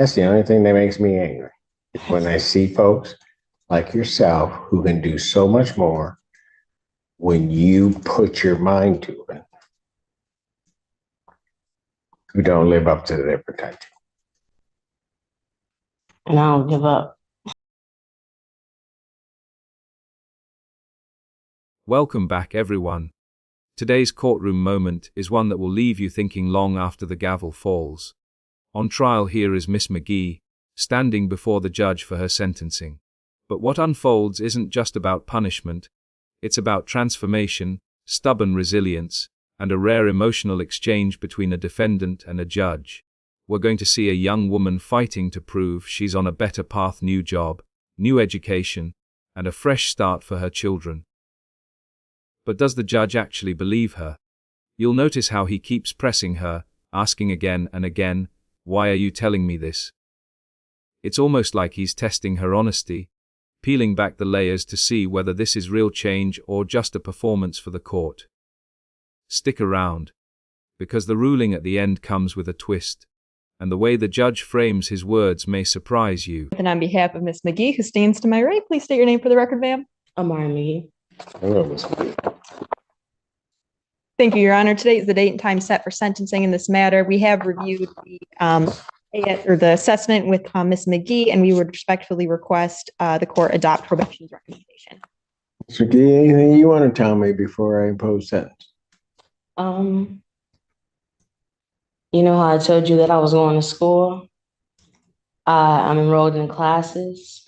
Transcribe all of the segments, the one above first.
That's the only thing that makes me angry. Is when I see folks like yourself who can do so much more when you put your mind to it, who don't live up to their potential. And I don't give up. Welcome back, everyone. Today's courtroom moment is one that will leave you thinking long after the gavel falls. On trial here is Miss McGee, standing before the judge for her sentencing. But what unfolds isn't just about punishment, it's about transformation, stubborn resilience, and a rare emotional exchange between a defendant and a judge. We're going to see a young woman fighting to prove she's on a better path, new job, new education, and a fresh start for her children. But does the judge actually believe her? You'll notice how he keeps pressing her, asking again and again, "Why are you telling me this?" It's almost like he's testing her honesty, peeling back the layers to see whether this is real change or just a performance for the court. Stick around, because the ruling at the end comes with a twist, and the way the judge frames his words may surprise you. And on behalf of Ms. McGee, who stands to my right, please state your name for the record, ma'am. Amara McGee. Hello, Ms. McGee. Thank you, Your Honor. Today is the date and time set for sentencing in this matter. We have reviewed the assessment with Ms. McGee, and we would respectfully request the court adopt probation's recommendation. Ms. McGee, anything you want to tell me before I impose sentence? You know how I told you that I was going to school? I'm enrolled in classes.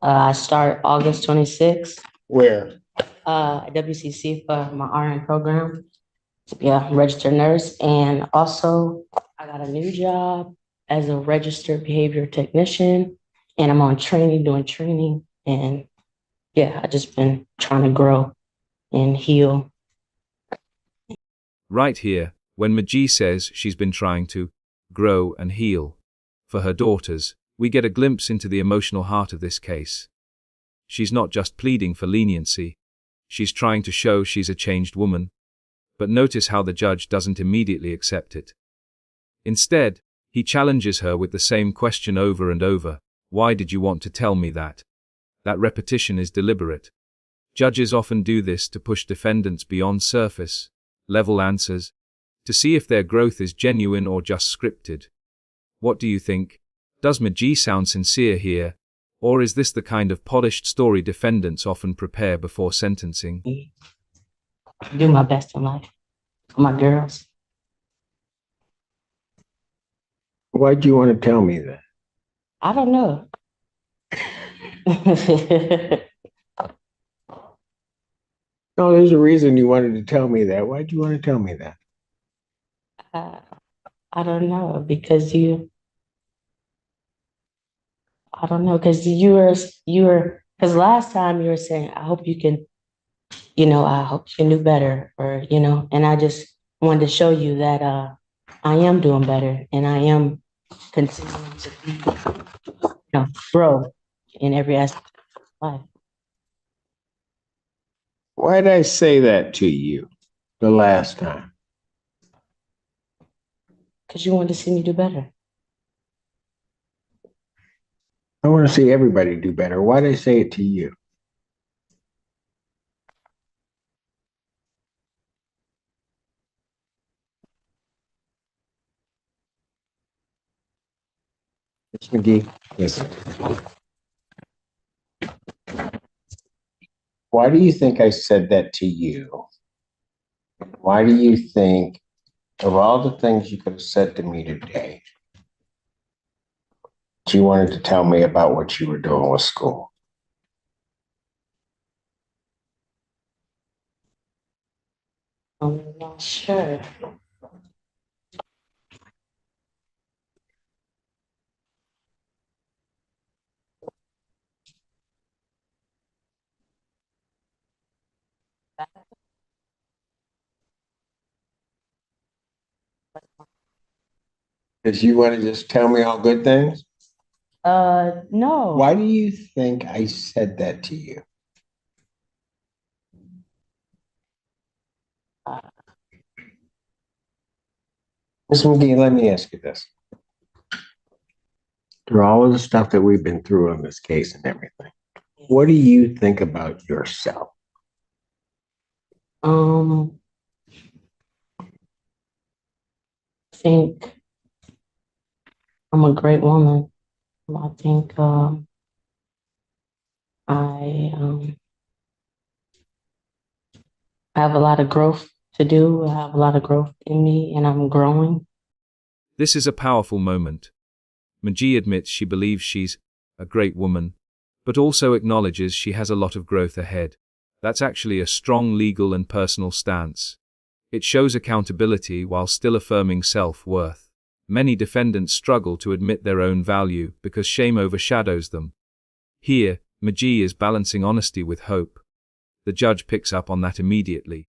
I start August 26th. Where? At WCC for my RN program to be a registered nurse. And also, I got a new job as a registered behavior technician. And I'm on training, doing training. And yeah, I just been trying to grow and heal. Right here, when McGee says she's been trying to grow and heal for her daughters, we get a glimpse into the emotional heart of this case. She's not just pleading for leniency, she's trying to show she's a changed woman. But notice how the judge doesn't immediately accept it. Instead, he challenges her with the same question over and over: "Why did you want to tell me that?" That repetition is deliberate. Judges often do this to push defendants beyond surface level answers, to see if their growth is genuine or just scripted. What do you think? Does McGee sound sincere here, or is this the kind of polished story defendants often prepare before sentencing? Do my best in life for my girls. Why'd you want to tell me that? I don't know. No, there's a reason you wanted to tell me that. Why'd you want to tell me that? I don't know, because I don't know, because because last time you were saying, I hope you can, I hope you can do better, or, and I just wanted to show you that I am doing better, and I am continuing to be, grow in every aspect of life. Why did I say that to you the last time? Because you wanted to see me do better. I want to see everybody do better. Why did I say it to you? Ms. McGee, listen. Why do you think I said that to you? Why do you think, of all the things you could have said to me today, you wanted to tell me about what you were doing with school? I'm not sure. Because you want to just tell me all good things? No. Why do you think I said that to you? Ms. McGee, let me ask you this. through all of the stuff that we've been through on this case and everything, what do you think about yourself? I think I'm a great woman. I think I have a lot of growth to do. I have a lot of growth in me, and I'm growing. This is a powerful moment. McGee admits she believes she's a great woman, but also acknowledges she has a lot of growth ahead. That's actually a strong legal and personal stance. It shows accountability while still affirming self-worth. Many defendants struggle to admit their own value because shame overshadows them. Here, McGee is balancing honesty with hope. The judge picks up on that immediately,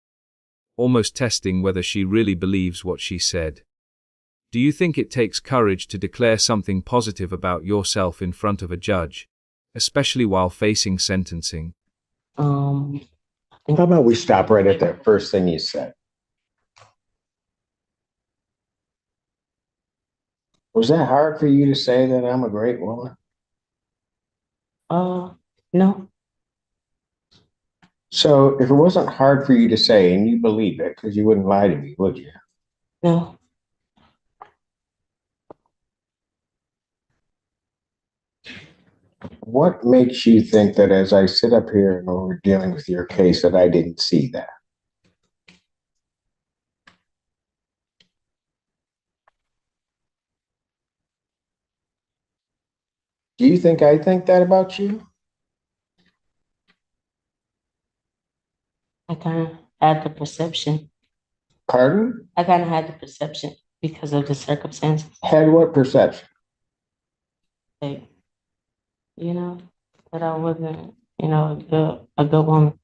almost testing whether she really believes what she said. Do you think it takes courage to declare something positive about yourself in front of a judge, especially while facing sentencing? How about we stop right at that first thing you said? Was that hard for you to say that I'm a great woman? No, So if it wasn't hard for you to say and you believe it, because you wouldn't lie to me, would you? no. What makes you think that as I sit up here and we're dealing with your case that I didn't see that? Do you think I think that about you? I kind of had the perception. Pardon? I kind of had the perception because of the circumstances. Had what perception? Like, that I wasn't, a good woman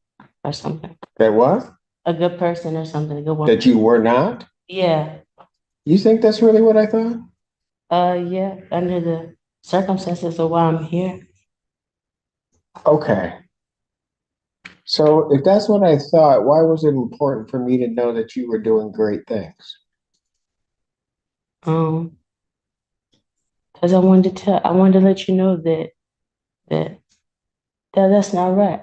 or something. That what? A good person or something, a good woman. That you were not? Yeah. You think that's really what I thought? Yeah, under the circumstances of why I'm here. Okay. So if that's what I thought, why was it important for me to know that you were doing great things? Because I wanted to let you know that that's not right.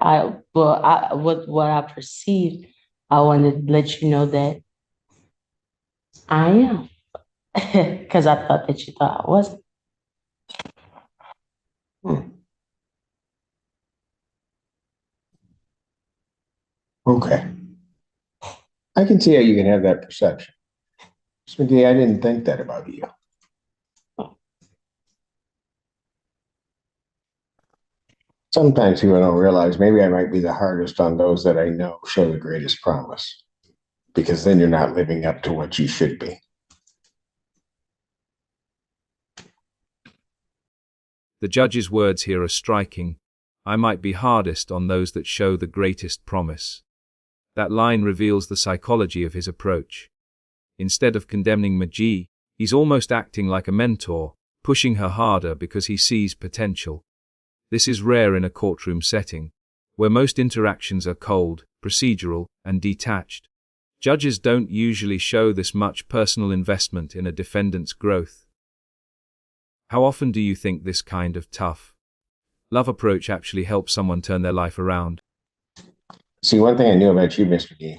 What I perceived, I wanted to let you know that I am. Because I thought that you thought I wasn't. Okay. I can see how you can have that perception. Smitty, I didn't think that about you. Sometimes people don't realize maybe I might be the hardest on those that I know show the greatest promise, because then you're not living up to what you should be. The judge's words here are striking. I might be hardest on those that show the greatest promise. That line reveals the psychology of his approach. Instead of condemning McGee, he's almost acting like a mentor, pushing her harder because he sees potential. This is rare in a courtroom setting, where most interactions are cold, procedural, and detached. Judges don't usually show this much personal investment in a defendant's growth. How often do you think this kind of tough love approach actually helps someone turn their life around? See, one thing I knew about you, Mr. McGee,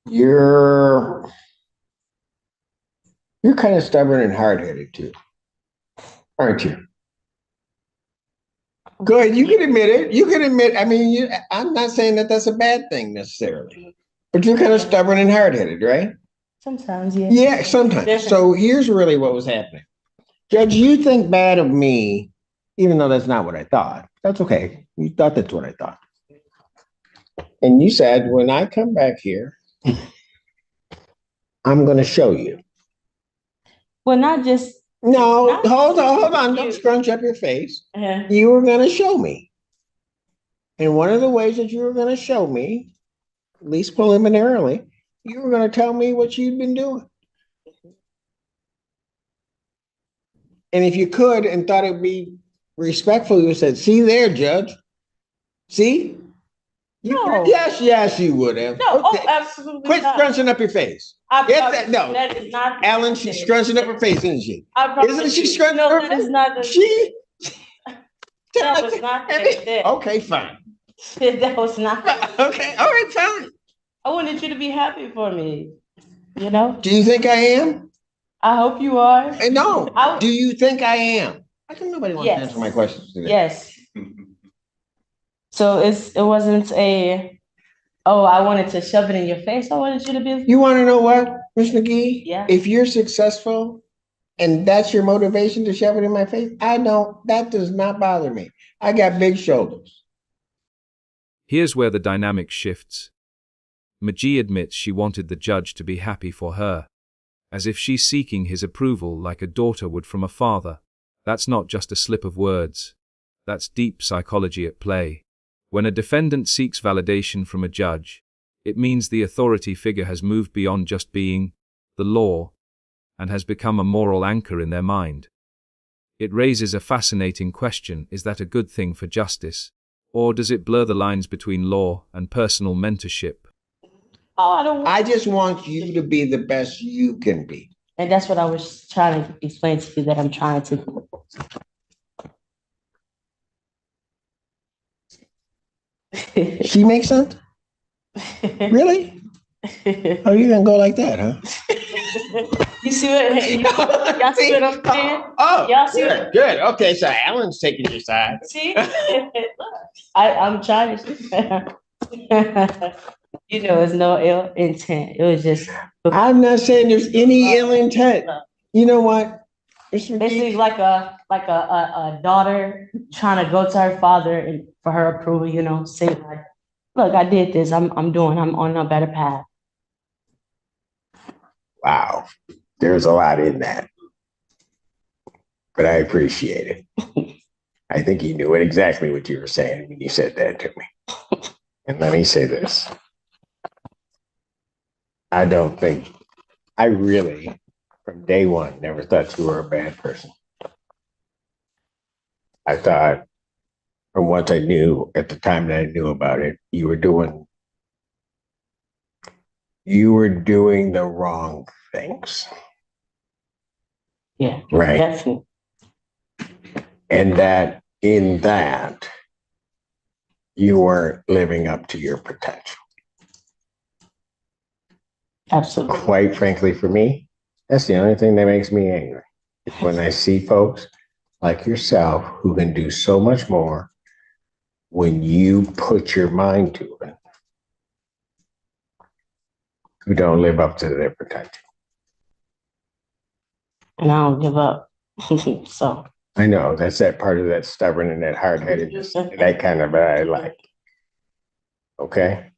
you're kind of stubborn and hard-headed too, aren't you? Good. You can admit it. You can admit, I'm not saying that that's a bad thing necessarily, but you're kind of stubborn and hard-headed, right? Sometimes, yeah. Yeah, sometimes. So here's really what was happening. Judge, you think bad of me, even though that's not what I thought. That's okay. You thought that's what I thought. And you said, when I come back here, I'm going to show you. Well, not just. No, hold on. Don't scrunch up your face. Uh-huh. You were going to show me. And one of the ways that you were going to show me, at least preliminarily, you were going to tell me what you'd been doing. And if you could and thought it'd be respectful, you said, see there, Judge. See? No. Yes, you would have. No, Okay. absolutely Quit not. scrunching up your face. No. That is not. Alan, she's scrunching up her face, isn't she? Isn't she scrunching no, her that face? is not. She That was not that. Okay, fine. That was not. Okay, all right, fine. I wanted you to be happy for me. You know? Do you think I am? I hope you are. No. I- Do you think I am? How come nobody wants to Yes. answer my questions today? Yes. So it wasn't I wanted to shove it in your face. I wanted you to be. You want to know what, Ms. McGee? Yeah. If you're successful and that's your motivation to shove it in my face, that does not bother me. I got big shoulders. Here's where the dynamic shifts. McGee admits she wanted the judge to be happy for her, as if she's seeking his approval like a daughter would from a father. That's not just a slip of words. That's deep psychology at play. When a defendant seeks validation from a judge, it means the authority figure has moved beyond just being the law and has become a moral anchor in their mind. It raises a fascinating question: is that a good thing for justice? Or does it blur the lines between law and personal mentorship? Oh, I just want you to be the best you can be. And that's what I was trying to explain to you, that I'm trying to do. She makes sense? Really? Oh, you gonna go like that, huh? You see what? Y'all see what I'm saying? Oh, Y'all see good, good. Okay, so Alan's taking your side. See? I'm trying to. It's no ill intent. It was just. I'm not saying there's any ill intent. You know what? Mr. McGee? Basically, like a daughter trying to go to her father and for her approval. Say like, "Look, I did this. I'm on a better path." Wow, there's a lot in that, but I appreciate it. I think you knew exactly what you were saying when you said that to me. And let me say this. I really, from day one, never thought you were a bad person. I thought, from what I knew at the time that I knew about it, you were doing the wrong things. Yeah, right. Definitely. And that in that, you weren't living up to your potential. Absolutely. Quite frankly, for me, that's the only thing that makes me angry. It's when I see folks like yourself who can do so much more when you put your mind to it, who don't live up to their potential. And I don't give up. So. I know that's that part of that stubborn and that hard-headedness, that kind of I like. Okay.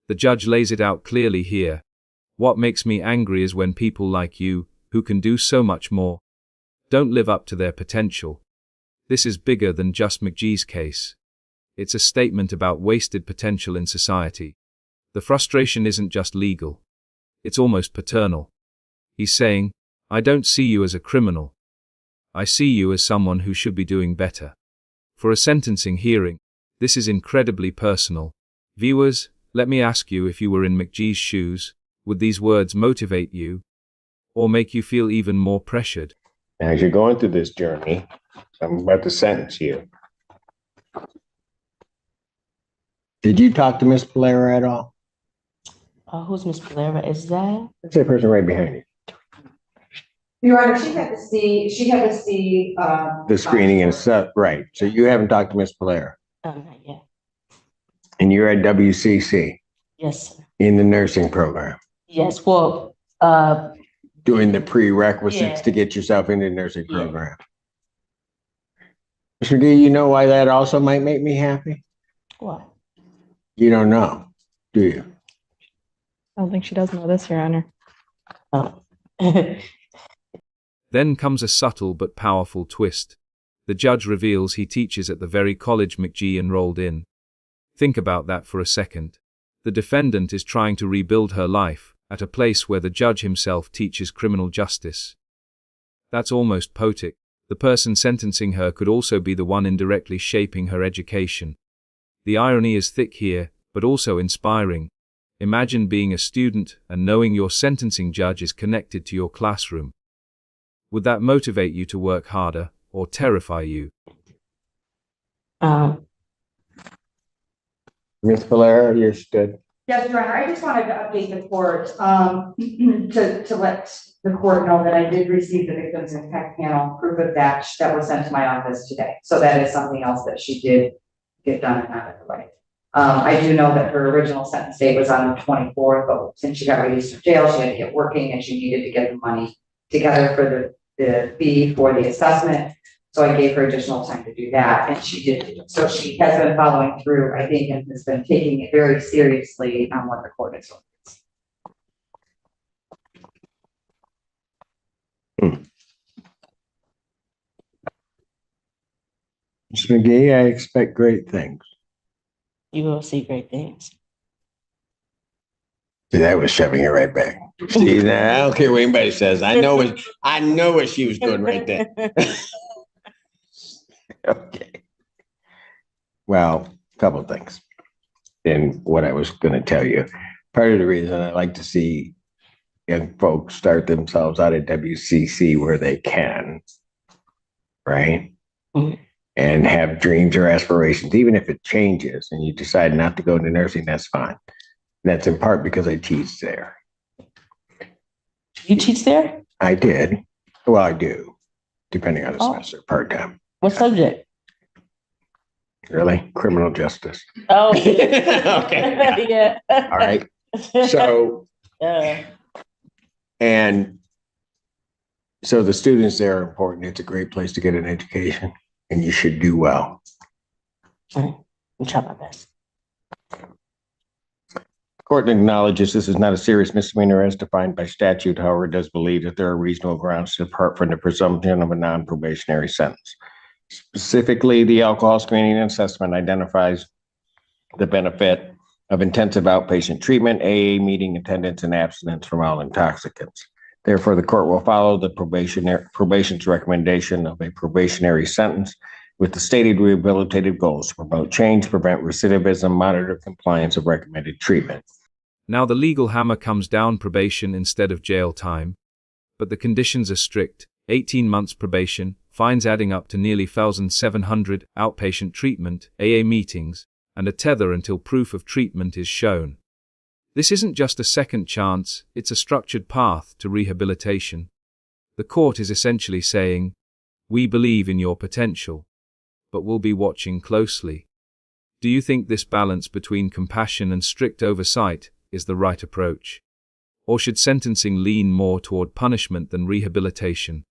The judge lays it out clearly here. What makes me angry is when people like you, who can do so much more, don't live up to their potential. This is bigger than just McGee's case. It's a statement about wasted potential in society. The frustration isn't just legal. It's almost paternal. He's saying, I don't see you as a criminal. I see you as someone who should be doing better. For a sentencing hearing, this is incredibly personal. Viewers, let me ask you, if you were in McGee's shoes, would these words motivate you or make you feel even more pressured? Now, as you're going through this journey, I'm about to sentence you. Did you talk to Miss Polera at all? Who's Miss Polera? Is that? That's that person right behind you. Your Honor, she had to see. The screening and stuff, right. So you haven't talked to Miss Polera. Oh, not yet. And you're at WCC Yes, sir. in the nursing program, Yes, well, doing the prerequisites Yeah. to get yourself into the nursing Yeah. program. Mr. D, you know why that also might make me happy? what? You don't know, do you? I don't think she does know this, Your Honor. Oh. Then comes a subtle but powerful twist. The judge reveals he teaches at the very college McGee enrolled in. Think about that for a second. The defendant is trying to rebuild her life at a place where the judge himself teaches criminal justice. That's almost poetic. The person sentencing her could also be the one indirectly shaping her education. The irony is thick here, but also inspiring. Imagine being a student and knowing your sentencing judge is connected to your classroom. Would that motivate you to work harder or terrify you? Ms. Valera, you're good. Yes, Your Honor, I just wanted to update the court, to let the court know that I did receive the victims impact panel proof of that was sent to my office today. So that is something else that she did get done and not at the way. I do know that her original sentence date was on the 24th, but since she got released from jail, she had to get working and she needed to get the money together for the fee for the assessment. So I gave her additional time to do that, and she did. So she has been following through, I think, and has been taking it very seriously on what the court is doing. Ms. McGee, I expect great things. You will see great things. See, that was shoving it right back. See, now, I don't care what anybody says. I know what she was doing right there. Okay. Well, a couple of things. And what I was going to tell you, part of the reason I like to see young folks start themselves out at WCC where they can, right? Mm-hmm. And have dreams or aspirations, even if it changes and you decide not to go into nursing, that's fine. That's in part because I teach there. You teach there? I did. Well, I do, depending on the semester, part-time. What subject? Really? Criminal justice. Oh, okay. Yeah. All right. So, and so the students there are important. It's a great place to get an education, and you should do well. I'll try my best. Court acknowledges this is not a serious misdemeanor as defined by statute. However, it does believe that there are reasonable grounds to depart from the presumption of a non-probationary sentence. Specifically, the alcohol screening and assessment identifies the benefit of intensive outpatient treatment, AA meeting attendance, and abstinence from all intoxicants. Therefore, the court will follow the probation's recommendation of a probationary sentence with the stated rehabilitative goals to promote change, prevent recidivism, monitor compliance of recommended treatment. Now the legal hammer comes down: probation instead of jail time. But the conditions are strict: 18 months probation, fines adding up to nearly 1,700, outpatient treatment, AA meetings, and a tether until proof of treatment is shown. This isn't just a second chance, it's a structured path to rehabilitation. The court is essentially saying, we believe in your potential, but we'll be watching closely. Do you think this balance between compassion and strict oversight is the right approach? Or should sentencing lean more toward punishment than rehabilitation?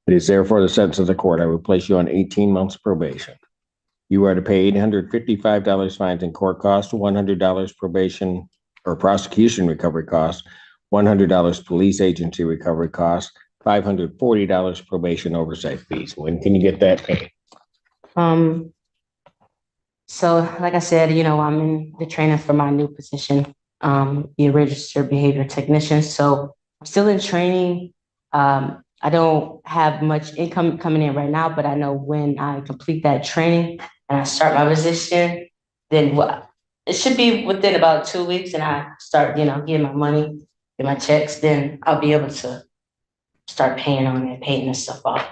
It is therefore the sentence of the court. I will place you on 18 months probation. You are to pay $855 fines and court costs, $100 probation or prosecution recovery costs, $100 police agency recovery costs, $540 probation oversight fees. When can you get that paid? So like I said, I'm in the training for my new position, the registered behavior technician. So I'm still in training. I don't have much income coming in right now, but I know when I complete that training and I start my position, then it should be within about 2 weeks, and I start, getting my money, get my checks, then I'll be able to start paying this stuff off.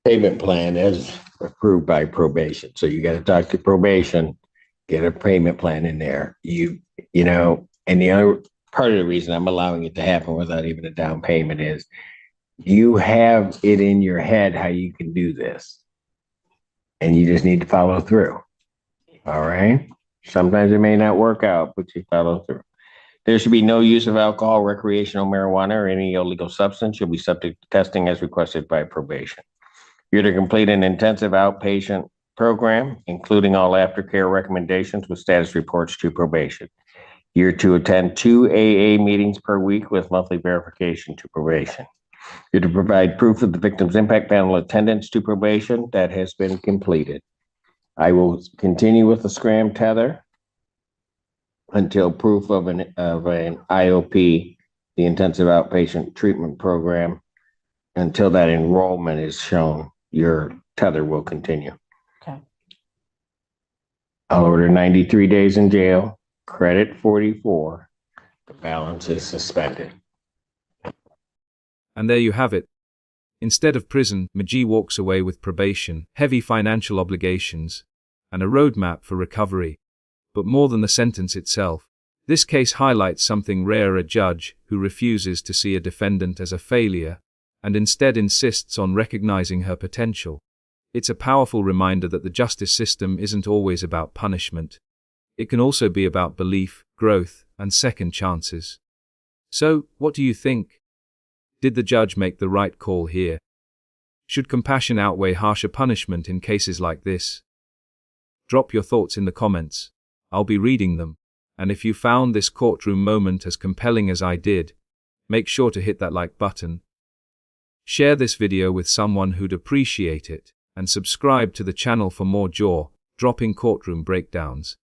Payment plan is approved by probation. So you got to talk to probation, get a payment plan in there. And the other part of the reason I'm allowing it to happen without even a down payment is you have it in your head how you can do this. And you just need to follow through. All right. Sometimes it may not work out, but you follow through. There should be no use of alcohol, recreational marijuana, or any illegal substance. You'll be subject to testing as requested by probation. You're to complete an intensive outpatient program, including all aftercare recommendations with status reports to probation. You're to attend 2 AA meetings per week with monthly verification to probation. You're to provide proof of the victim's impact panel attendance to probation that has been completed. I will continue with the scram tether until proof of an IOP, the intensive outpatient treatment program, until that enrollment is shown. Your tether will continue. Okay. I'll order 93 days in jail, credit 44. The balance is suspended. And there you have it. Instead of prison, McGee walks away with probation, heavy financial obligations, and a roadmap for recovery. But more than the sentence itself, this case highlights something rare: a judge who refuses to see a defendant as a failure and instead insists on recognizing her potential. It's a powerful reminder that the justice system isn't always about punishment. It can also be about belief, growth, and second chances. So, what do you think? Did the judge make the right call here? Should compassion outweigh harsher punishment in cases like this? Drop your thoughts in the comments. I'll be reading them. And if you found this courtroom moment as compelling as I did, make sure to hit that like button. Share this video with someone who'd appreciate it, and subscribe to the channel for more jaw-dropping courtroom breakdowns.